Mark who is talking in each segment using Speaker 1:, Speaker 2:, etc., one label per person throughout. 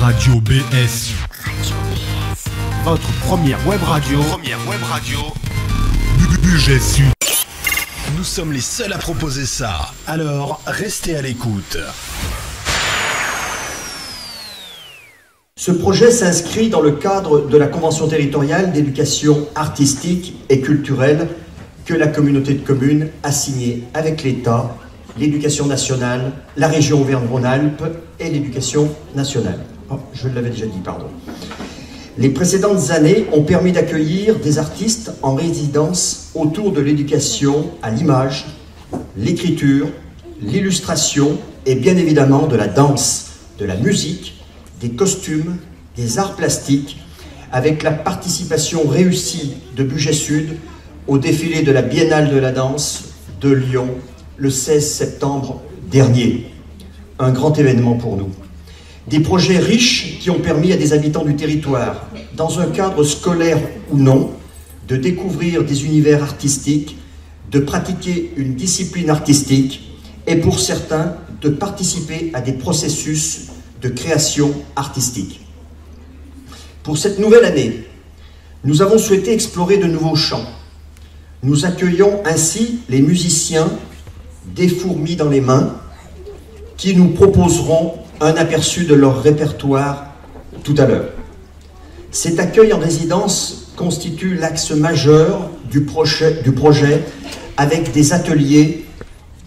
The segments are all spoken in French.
Speaker 1: Radio BS. Votre première web radio. Budget Sud.
Speaker 2: Nous sommes les seuls à proposer ça. Alors, restez à l'écoute.
Speaker 3: Ce projet s'inscrit dans le cadre de la Convention territoriale d'éducation artistique et culturelle que la communauté de communes a signée avec l'État, l'éducation nationale, la région Auvergne-Rhône-Alpes et l'éducation nationale. Oh, je l'avais déjà dit, pardon. Les précédentes années ont permis d'accueillir des artistes en résidence autour de l'éducation à l'image, l'écriture, l'illustration et bien évidemment de la danse, de la musique, des costumes, des arts plastiques, avec la participation réussie de Budget Sud au défilé de la Biennale de la danse de Lyon le 16 septembre dernier. Un grand événement pour nous. Des projets riches qui ont permis à des habitants du territoire, dans un cadre scolaire ou non, de découvrir des univers artistiques, de pratiquer une discipline artistique et pour certains de participer à des processus de création artistique. Pour cette nouvelle année, nous avons souhaité explorer de nouveaux champs. Nous accueillons ainsi les musiciens des fourmis dans les mains qui nous proposeront un aperçu de leur répertoire tout à l'heure. Cet accueil en résidence constitue l'axe majeur du projet avec des ateliers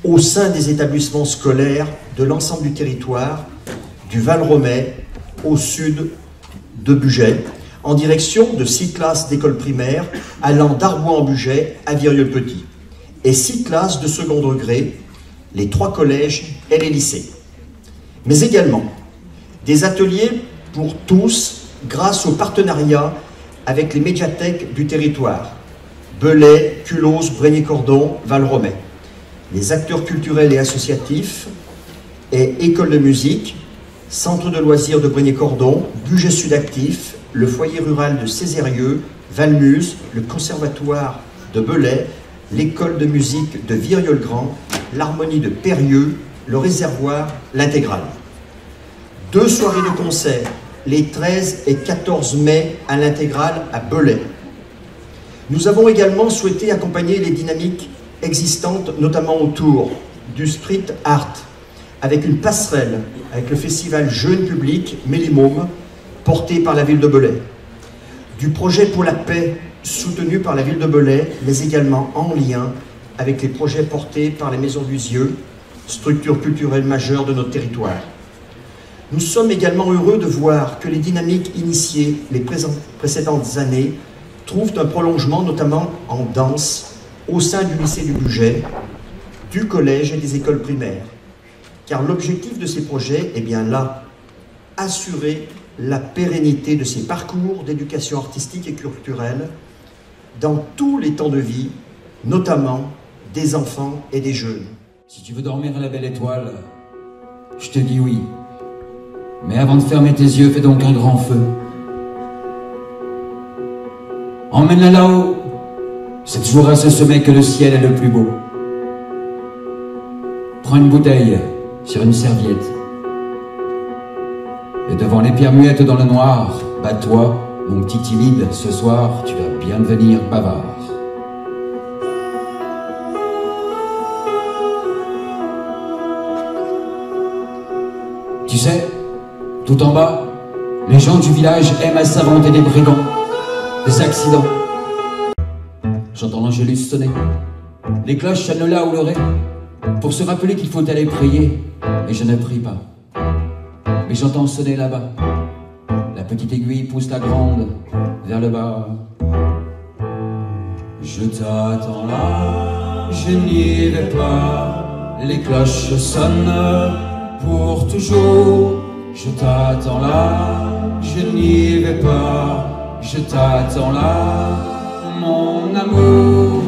Speaker 3: au sein des établissements scolaires de l'ensemble du territoire, du Val-Romey au sud de Budget, en direction de 6 classes d'école primaire allant d'Arbois-en-Bugey à Virieu-le-Petit, et 6 classes de second degré, les 3 collèges et les lycées. Mais également des ateliers pour tous grâce au partenariat avec les médiathèques du territoire, Belay, Culose, Brégny-Cordon, Val-Romey, les acteurs culturels et associatifs et écoles de musique, centre de loisirs de Brégny-Cordon, Budget Sud Actif, le foyer rural de Césérieux, Valmuse, le conservatoire de Belay, l'école de musique de Virieu-le-Grand, l'harmonie de Périeux, le réservoir, l'intégrale. 2 soirées de concert, les 13 et 14 mai à l'intégrale à Belay. Nous avons également souhaité accompagner les dynamiques existantes, notamment autour du street art, avec une passerelle avec le festival Jeune Public Mélimôme, porté par la ville de Belay, du projet pour la paix soutenu par la ville de Belay, mais également en lien avec les projets portés par les Maisons Lusieux, structure culturelle majeure de notre territoire. Nous sommes également heureux de voir que les dynamiques initiées les précédentes années trouvent un prolongement, notamment en danse, au sein du lycée du Budget, du collège et des écoles primaires. Car l'objectif de ces projets est bien là, assurer la pérennité de ces parcours d'éducation artistique et culturelle dans tous les temps de vie, notamment des enfants et des jeunes.
Speaker 4: Si tu veux dormir à la belle étoile, je te dis oui. Mais avant de fermer tes yeux, fais donc un grand feu. Emmène-la là-haut. C'est toujours à ce sommet que le ciel est le plus beau. Prends une bouteille sur une serviette. Et devant les pierres muettes dans le noir, bats-toi, mon petit timide, ce soir, tu vas bien devenir bavard. Tu sais, tout en bas, les gens du village aiment à s'inventer des brigands, des accidents. J'entends l'angélus sonner. Les cloches sonnent là où le ré, pour se rappeler qu'il faut aller prier, mais je ne prie pas. Mais j'entends sonner là-bas. La petite aiguille pousse la grande vers le bas. Je t'attends là, je n'y vais pas. Les cloches sonnent pour toujours. Je t'attends là, je n'y vais pas. Je t'attends là, mon amour.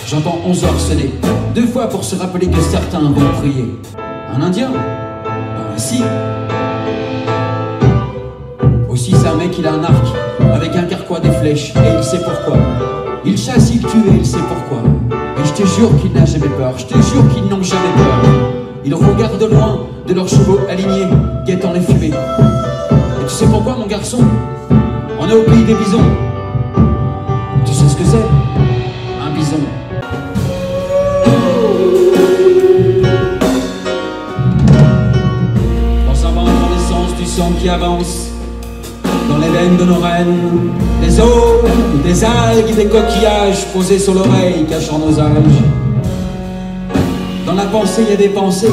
Speaker 4: J'entends 11 heures sonner, 2 fois pour se rappeler que certains vont prier. Un indien? Ben si. Aussi c'est un mec, il a un arc, avec un carquois, des flèches, et il sait pourquoi. Il chasse, il tue, et il sait pourquoi. Et je te jure qu'il n'a jamais peur, je te jure qu'ils n'ont jamais peur. Ils regardent de loin de leurs chevaux alignés, guettant les fumées. Et tu sais pourquoi, mon garçon? On est au pays des bisons. Tu sais ce que c'est, un bison? On s'avance dans l'essence du sang qui avance dans les veines de nos reines, des eaux, des algues, des coquillages posés sur l'oreille cachant nos âges. Dans la pensée, il y a des pensées.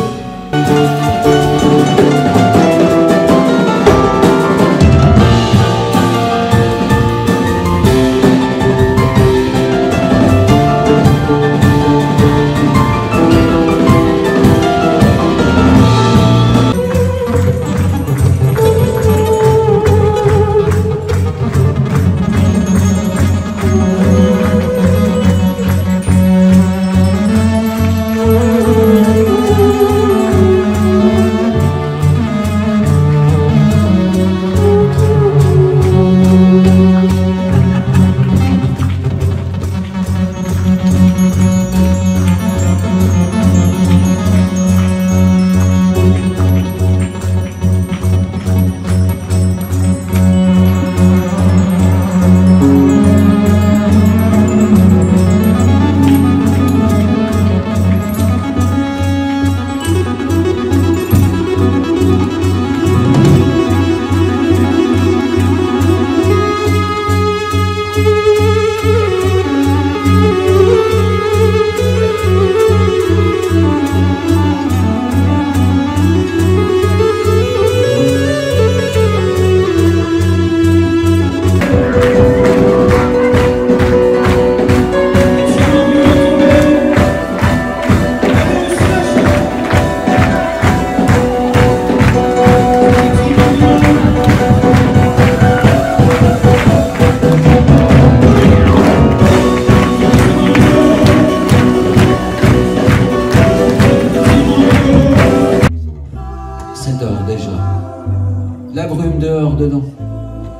Speaker 4: La brume dehors dedans,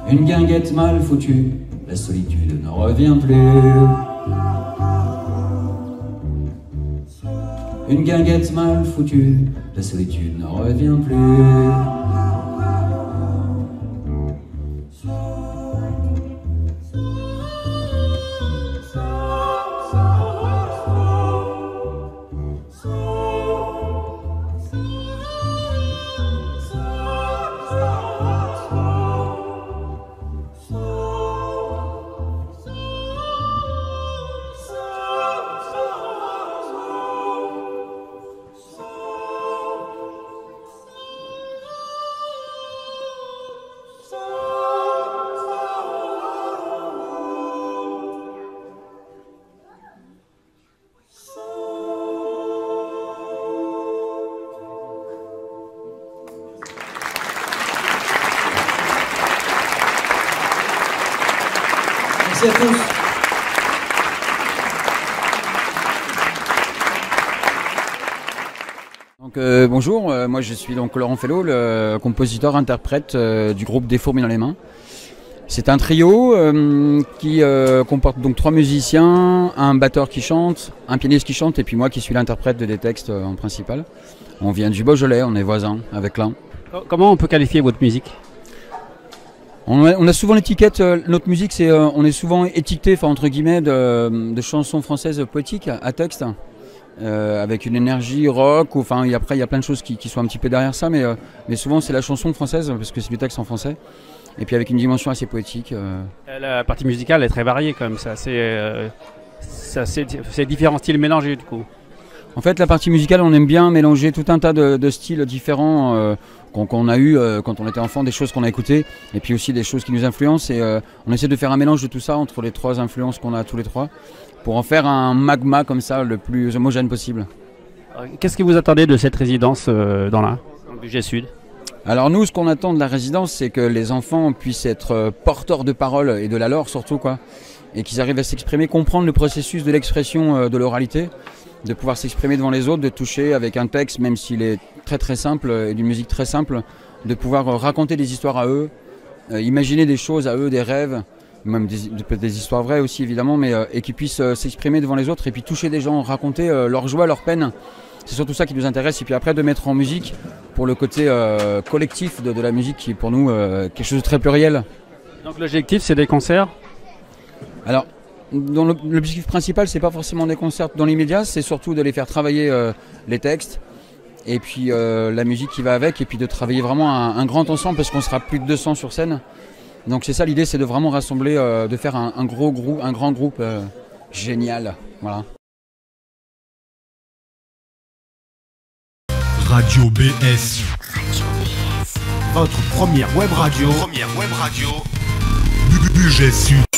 Speaker 4: une guinguette mal foutue, la solitude ne revient plus. Une guinguette mal foutue, la solitude ne revient plus. Merci à tous. Donc, bonjour, moi je suis donc Laurent Fellow, le compositeur-interprète du groupe Des Fourmis dans les mains. C'est un trio qui comporte donc 3 musiciens, un batteur qui chante, un pianiste qui chante et puis moi qui suis l'interprète des textes en principal. On vient du Beaujolais, on est voisins avec l'un.
Speaker 5: Comment on peut qualifier votre musique ?
Speaker 4: On a souvent l'étiquette, notre musique, on est souvent étiqueté, enfin, entre guillemets, de chansons françaises poétiques à texte, avec une énergie rock, enfin, et après il y a plein de choses qui sont un petit peu derrière ça, mais souvent c'est la chanson française, parce que c'est du texte en français, et puis avec une dimension assez poétique.
Speaker 5: La partie musicale est très variée quand même, c'est différents styles mélangés du coup.
Speaker 4: En fait, la partie musicale, on aime bien mélanger tout un tas de styles différents qu'on a eu quand on était enfant, des choses qu'on a écoutées, et puis aussi des choses qui nous influencent. Et on essaie de faire un mélange de tout ça entre les 3 influences qu'on a tous les 3, pour en faire un magma comme ça, le plus homogène possible.
Speaker 5: Qu'est-ce que vous attendez de cette résidence dans le budget sud ?
Speaker 4: Alors nous, ce qu'on attend de la résidence, c'est que les enfants puissent être porteurs de parole, et de la leur surtout, quoi, et qu'ils arrivent à s'exprimer, comprendre le processus de l'expression de l'oralité, de pouvoir s'exprimer devant les autres, de toucher avec un texte, même s'il est très très simple et d'une musique très simple, de pouvoir raconter des histoires à eux, imaginer des choses à eux, des rêves, même des histoires vraies aussi évidemment, mais et qu'ils puissent s'exprimer devant les autres et puis toucher des gens, raconter leur joie, leur peine,
Speaker 6: c'est surtout ça qui nous intéresse. Et puis après de mettre en musique pour le côté collectif de la musique qui est pour nous quelque chose de très pluriel.
Speaker 5: Donc l'objectif c'est des concerts?
Speaker 6: Alors l'objectif principal c'est pas forcément des concerts dans l'immédiat, c'est surtout de les faire travailler les textes et puis la musique qui va avec et puis de travailler vraiment un grand ensemble parce qu'on sera plus de 200 sur scène. Donc c'est ça l'idée, c'est de vraiment rassembler, de faire un gros groupe, un grand groupe génial. Voilà.
Speaker 1: Radio BS. Votre première web radio. Budget Sud.